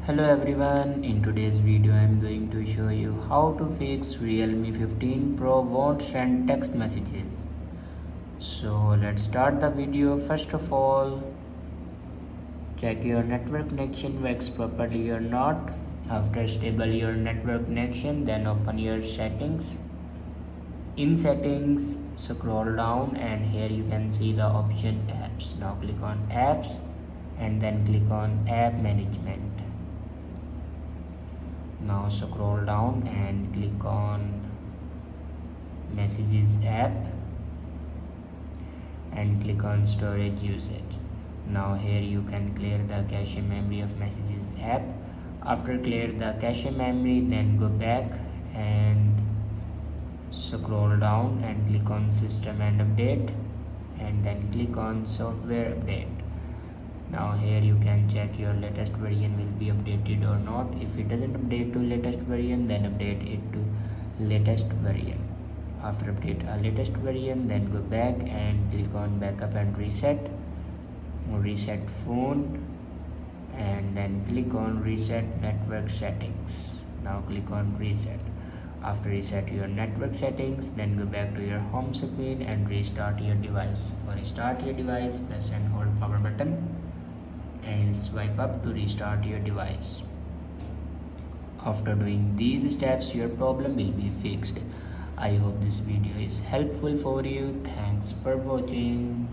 Hello everyone, in today's video I am going to show you how to fix Realme 15 Pro won't send text messages. So let's start the video. First of all, check your network connection works properly or not. After stable your network connection, then open your settings. In settings, scroll down and here you can see the option apps. Now click on apps and then click on app management. Now scroll down and click on messages app and click on storage usage. Now here you can clear the cache memory of messages app. After clear the cache memory, then go back and scroll down and click on system and update and then click on software update. Now here you can check your latest version will be updated or not. If it doesn't update to latest version, then update it to latest version. After update a latest version, then go back and click on backup and reset phone and then click on reset network settings. Now click on reset. After reset your network settings, then go back to your home screen and restart your device. For restart your device, press and hold power button and swipe up to restart your device. After doing these steps, your problem will be fixed. I hope this video is helpful for you. Thanks for watching.